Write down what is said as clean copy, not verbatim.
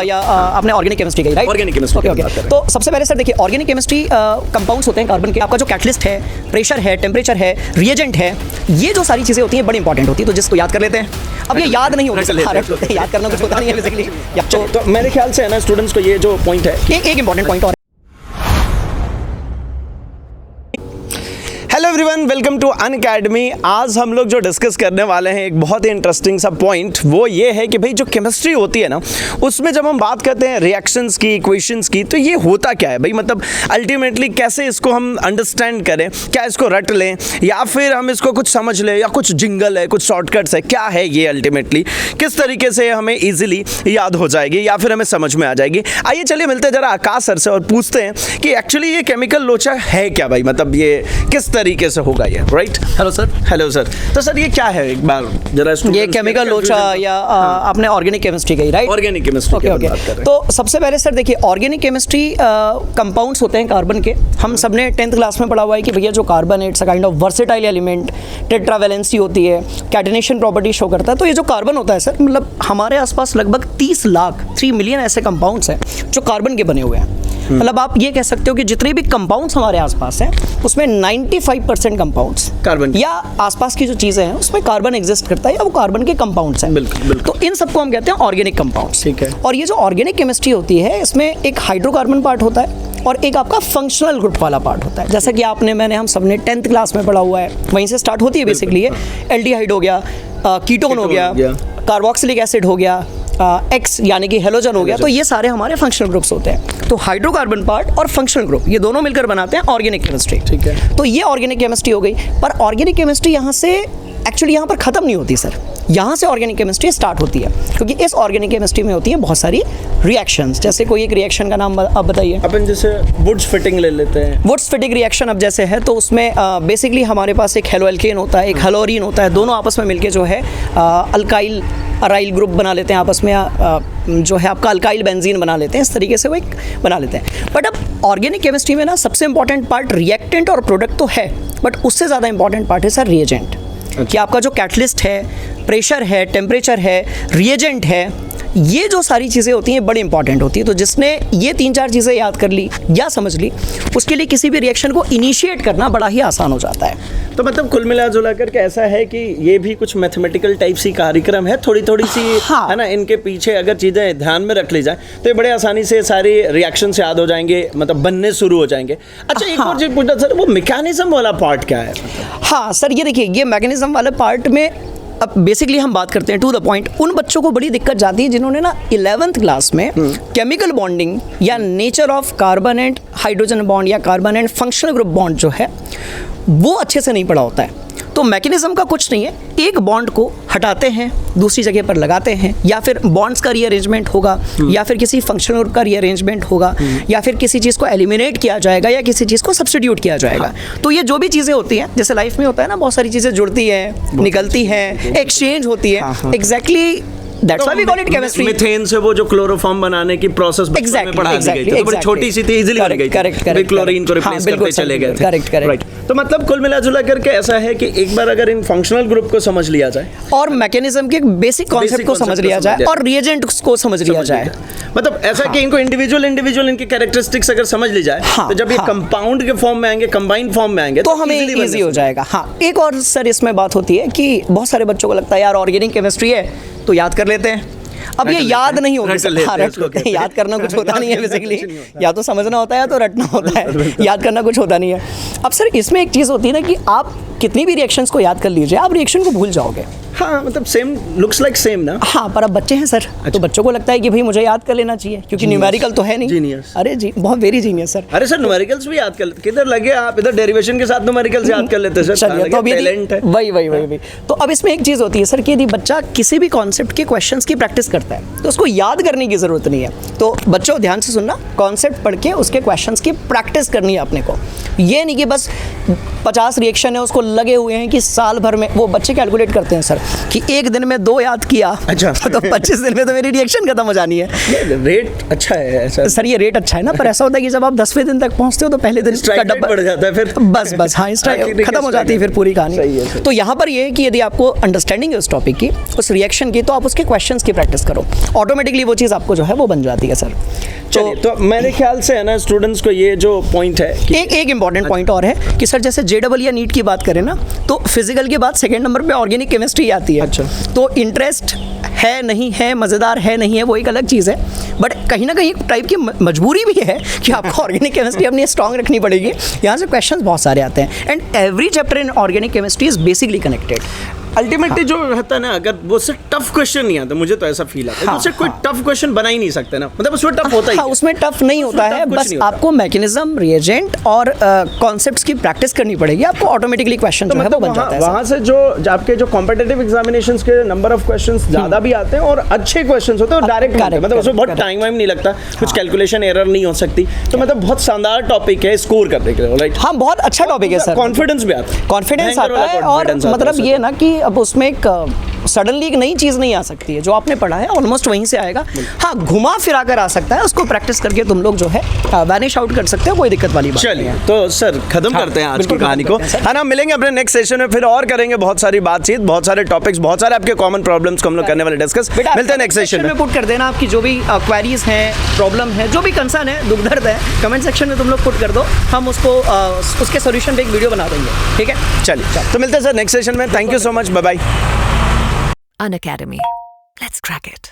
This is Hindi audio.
या आपने ऑर्गेनिक केमिस्ट्री की, राइट? Organic chemistry okay. तो सबसे पहले सर देखिए, ऑर्गेनिक केमिस्ट्री कंपाउंड्स होते हैं कार्बन के। आपका जो कैटलिस्ट है, प्रेशर है, टेम्परेचर है, रिएजेंट है, ये जो सारी चीज़ें होती हैं बड़ी इंपॉर्टेंट होती है, तो जिसको याद कर लेते हैं। अब ये याद नहीं होता, याद करना कुछ होता नहीं है बेसिकली। तो मेरे ख्याल से है ना स्टूडेंट्स को ये जो पॉइंट है, एक इंपॉर्टेंट पॉइंट और। Hello everyone, welcome to Unacademy. आज हम लोग जो डिस्कस करने वाले हैं एक बहुत ही इंटरेस्टिंग सा पॉइंट, वो ये है कि भाई जो केमिस्ट्री होती है ना, उसमें जब हम बात करते हैं रिएक्शंस की, इक्वेशंस की, तो ये होता क्या है भाई? मतलब अल्टीमेटली कैसे इसको हम अंडरस्टैंड करें? क्या इसको रट लें या फिर हम इसको कुछ समझ लें, या कुछ जिंगल है, कुछ शॉर्टकट्स है? क्या है ये अल्टीमेटली? किस तरीके से हमें ईजिली याद हो जाएगी या फिर हमें समझ में आ जाएगी? आइए चलिए मिलते हैं जरा आकाश सर से और पूछते हैं कि एक्चुअली ये केमिकल लोचा है क्या भाई? मतलब ये किस तरीके से होगा ये, right? Hello sir. Hello sir. तो सर ये क्या है, एक बार जरा ये केमिकल लोचा या आपने ऑर्गेनिक केमिस्ट्री की, राइट? ऑर्गेनिक केमिस्ट्री की बात कर रहे हैं। तो सबसे पहले सर देखिए, ऑर्गेनिक केमिस्ट्री कंपाउंड्स होते हैं कार्बन के। हम सबने 10th क्लास में पढ़ा हुआ है कि भैया जो कार्बन है, it's a kind of versatile element, tetravalency होती है, कैटिनेशन प्रॉपर्टी शो करता है। तो ये जो कार्बन होता है सर, मतलब हमारे आसपास लगभग 30 लाख 3 मिलियन ऐसे कंपाउंड्स हैं जो कार्बन के बने हुए हैं। मतलब आप ये कह सकते हो कि जितने भी कंपाउंड्स हमारे आसपास हैं, उसमें 95% कंपाउंड्स कार्बन या आसपास की जो चीज़ें हैं उसमें कार्बन एग्जिस्ट करता है, या वो कार्बन के कंपाउंड्स हैं। बिल्कुल, बिल्कुल। तो इन सबको हम कहते हैं ऑर्गेनिक कंपाउंड्स। ठीक है। और ये जो ऑर्गेनिक केमिस्ट्री होती है, इसमें एक हाइड्रोकार्बन पार्ट होता है और एक आपका फंक्शनल ग्रुप वाला पार्ट होता है। जैसा कि हम सबने 10th क्लास में पढ़ा हुआ है, वहीं से स्टार्ट होती है बेसिकली। ये एल्डिहाइड हो गया, कीटोन हो गया, कार्बोक्सिलिक एसिड हो गया, एक्स यानी कि हेलोजन हो गया। तो ये सारे हमारे फंक्शनल ग्रुप्स होते हैं। तो हाइड्रोकार्बन पार्ट और फंक्शनल ग्रुप, ये दोनों मिलकर बनाते हैं ऑर्गेनिक केमिस्ट्री। ठीक है। तो ये ऑर्गेनिक केमिस्ट्री हो गई। पर ऑर्गेनिक केमिस्ट्री यहाँ से एक्चुअली यहाँ पर ख़त्म नहीं होती सर, यहाँ से ऑर्गेनिक केमिस्ट्री स्टार्ट होती है, क्योंकि इस ऑर्गेनिक केमिस्ट्री में होती है बहुत सारी रिएक्शंस। जैसे कोई एक रिएक्शन का नाम आप बताइए। अपन जैसे वुड्स फिटिंग ले लेते हैं। वुड्स फिटिंग रिएक्शन अब जैसे है, तो उसमें बेसिकली हमारे पास एक हेलोएल्केन होता है, एक हेलोरीन होता है। दोनों आपस में मिलके जो है अल्काइल अराइल ग्रुप बना लेते हैं आपस में, जो है आपका अल्काइल बेंजीन बना लेते हैं। इस तरीके से वो एक बना लेते हैं। बट अब ऑर्गेनिक केमिस्ट्री में ना सबसे इंपॉर्टेंट पार्ट रिएक्टेंट और प्रोडक्ट तो है, बट उससे ज़्यादा इंपॉर्टेंट पार्ट है सर रिएजेंट। कि आपका जो कैटलिस्ट है, प्रेशर है, टेम्परेचर है, रिएजेंट है, ये जो सारी चीज़ें होती हैं बड़ी इंपॉर्टेंट होती है। तो जिसने ये 3-4 चीज़ें याद कर ली या समझ ली, उसके लिए किसी भी रिएक्शन को इनिशिएट करना बड़ा ही आसान हो जाता है। तो मतलब कुल मिला जुला करके ऐसा है कि ये भी कुछ मैथमेटिकल टाइप सी कार्यक्रम है, थोड़ी थोड़ी सी। हाँ। है ना, इनके पीछे अगर चीज़ें ध्यान में रख ली जाए तो ये बड़े आसानी से सारी रिएक्शन याद हो जाएंगे, मतलब बनने शुरू हो जाएंगे। अच्छा, एक और चीज़ पूछना सर, वो मैकेनिज्म वाला पार्ट क्या है? हाँ सर, ये देखिए, ये मैकेनिज्म वाले पार्ट में अब बेसिकली हम बात करते हैं टू द पॉइंट। उन बच्चों को बड़ी दिक्कत जाती है जिन्होंने ना 11th क्लास में केमिकल बॉन्डिंग या nature of carbon and hydrogen bond या carbon and functional group bond जो है वो अच्छे से नहीं पढ़ा होता है। तो मैकेनिज्म का कुछ नहीं है, एक बॉन्ड को हटाते हैं, दूसरी जगह पर लगाते हैं, या फिर बॉन्ड्स का रीअरेंजमेंट होगा, या फिर किसी फंक्शनल ग्रुप का रीअरेंजमेंट होगा, या फिर किसी चीज़ को एलिमिनेट किया जाएगा या किसी चीज़ को सब्स्टिट्यूट किया जाएगा। तो ये जो भी चीज़ें होती हैं, जैसे लाइफ में होता है ना, बहुत सारी चीज़ें जुड़ती हैं, निकलती हैं, एक्सचेंज होती है। Exactly That's why we call it chemistry. Methane से वो जो क्लोरोफॉर्म बनाने की प्रोसेस बचपन में पढ़ा दी गई थी, तो बड़ी छोटी सी थी, इजीली बन गई थी। करेक्ट। क्लोरीन को रिप्लेस करते चले गए थे। करेक्ट। तो मतलब कुल मिला जुला करके ऐसा है कि एक बार अगर इन फंक्शनल ग्रुप को समझ लिया जाए और मैकेनिज्म के बेसिक कॉन्सेप्ट को समझ लिया जाए और रिएजेंट्स को समझ लिया जाए, मतलब ऐसा कि इनको इंडिविजुअल इनके कैरेक्टरिस्टिक्स अगर समझ ली जाए, तो जब ये कंपाउंड के फॉर्म में आएंगे, कंबाइंड फॉर्म में आएंगे, तो हमें इजी हो जाएगा। हाँ, एक और सर इसमें बात होती है कि बहुत सारे बच्चों को लगता है यार ऑर्गेनिक केमिस्ट्री है तो याद कर लेते हैं। अब ये याद नहीं होता, याद करना कुछ होता नहीं है बेसिकली, या तो समझना होता है या तो रटना होता है, याद करना कुछ होता नहीं है। अब सर इसमें एक चीज़ होती है ना कि आप कितनी भी रिएक्शंस को याद कर लीजिए, आप रिएक्शन को भूल जाओगे। हाँ, मतलब सेम लुक्स लाइक सेम ना। हाँ, पर अब बच्चे हैं सर। तो बच्चों को लगता है कि भाई मुझे याद कर लेना चाहिए, क्योंकि न्यूमेरिकल तो है नहीं। जीनियस। अरे जी, बहुत वेरी जीनियस सर। अरे सर, न्यूमेरिकल्स भी याद कर लेते, किधर लगे आप? इधर डेरिवेशन के साथ न्यूमेरिकल्स याद कर लेते सर। चलिए, तो अभी वही। तो अब इसमें एक चीज़ होती है सर कि यदि बच्चा किसी भी कॉन्सेप्ट के क्वेश्चंस की प्रैक्टिस करता है तो उसको याद करने की ज़रूरत नहीं है। तो बच्चों ध्यान से सुनना, कॉन्सेप्ट पढ़ के उसके क्वेश्चंस की प्रैक्टिस करनी है अपने को। ये नहीं कि बस 50 रिएक्शन है, उसको लगे हुए हैं कि साल भर में, वो बच्चे कैलकुलेट करते हैं सर कि एक दिन में 2 याद किया, अच्छा। तो 25 दिन में तो मेरी रिएक्शन खत्म हो जानी है। रेट अच्छा है ऐसा? सर ये रेट अच्छा है ना, पर ऐसा होता है कि जब आप 10वें दिन तक पहुंचते हो तो पहले दिन स्ट्राइक रेट बढ़ जाता है फिर। बस हाँ, स्ट्राइक खत्म हो जाती है फिर पूरी सही कहानी। है। तो यहाँ पर ये है कि यदि आपको अंडरस्टैंडिंग है उस टॉपिक की, उस रिएक्शन की, तो आप उसके क्वेश्चंस की प्रैक्टिस करो, ऑटोमेटिकली वो चीज़ आपको जो है वो बन जाती है सर। चलिए, तो मेरे ख्याल से है ना स्टूडेंट्स को ये जो पॉइंट है कि एक इंपॉर्टेंट पॉइंट और है कि सर जैसे जेडबल या नीट की बात करें ना, तो फिजिकल के बाद सेकंड नंबर पे ऑर्गेनिक केमिस्ट्री आती है। अच्छा। तो इंटरेस्ट है नहीं है, मज़ेदार है नहीं है, वो एक अलग चीज़ है, बट कहीं ना कहीं टाइप की मजबूरी भी है कि आपको ऑर्गेनिक केमिस्ट्री अपनी स्ट्रांग रखनी पड़ेगी। यहाँ से क्वेश्चंस बहुत सारे आते हैं, and every chapter in organic chemistry is basically connected. Ultimately जो रहता है ना, अगर वो से टफ क्वेश्चन नहीं आता, मुझे तो ऐसा फील आता है हाँ, उससे कोई टफ क्वेश्चन बना ही नहीं सकते ना, मतलब उसमें टफ होता ही हाँ, है। उसमें टफ नहीं होता उसमें है, tough कुछ बस नहीं होता। आपको मैकेनिज्म, रिएजेंट और कॉन्सेप्ट्स की प्रैक्टिस करनी पड़ेगी, आपको ऑटोमेटिकली क्वेश्चन तो जो है वो मतलब बन जाता है। वहाँ से जो आपके जो कॉम्पिटिटिव एग्जामिनेशंस के नंबर ऑफ क्वेश्चंस ज़्यादा भी आते हैं और अच्छे क्वेश्चंस होते हैं और डायरेक्ट होते हैं, मतलब उसमें बहुत टाइम वाइम नहीं लगता, कुछ कैलकुलेशन एरर नहीं हो सकती, तो मतलब बहुत शानदार टॉपिक है स्कोर करने के लिए, राइट? हाँ, बहुत अच्छा टॉपिक है सर। कॉन्फिडेंस भी आता है, कॉन्फिडेंस भयंकर आता वाला है, और confidence आता है मतलब उससे। ये ना कि अब उसमें एक सडनली एक नई चीज़ नहीं आ सकती है, जो आपने पढ़ा है ऑलमोस्ट वहीं से आएगा। हाँ, घुमा फिरा कर आ सकता है, उसको प्रैक्टिस करके तुम लोग जो है वैनिश आउट कर सकते हो, कोई दिक्कत वाली बात नहीं चलिए, है। तो सर खत्म हाँ, करते हैं आज की बिल्कुल कहानी खत्म को, करते हैं, सर। है ना। मिलेंगे अपने नेक्स्ट सेशन में, फिर और करेंगे बहुत सारी बातचीत, बहुत सारे टॉपिक्स, बहुत सारे आपके कॉमन प्रॉब्लम्स को हम लोग करने वाले डिस्कस। बेटा, मिलते हैं नेक्स्ट सेशन में। पुट कर देना आपकी जो भी क्वेरीज हैं, प्रॉब्लम है, जो भी कंसर्न है, दुख दर्द है, कमेंट सेक्शन में तुम लोग पुट कर दो, हम उसको उसके सोल्यूशन पे एक वीडियो बना देंगे, ठीक है? चलिए, तो मिलते हैं सर नेक्स्ट सेशन में। Thank you so much, bye bye. Unacademy. Let's crack it.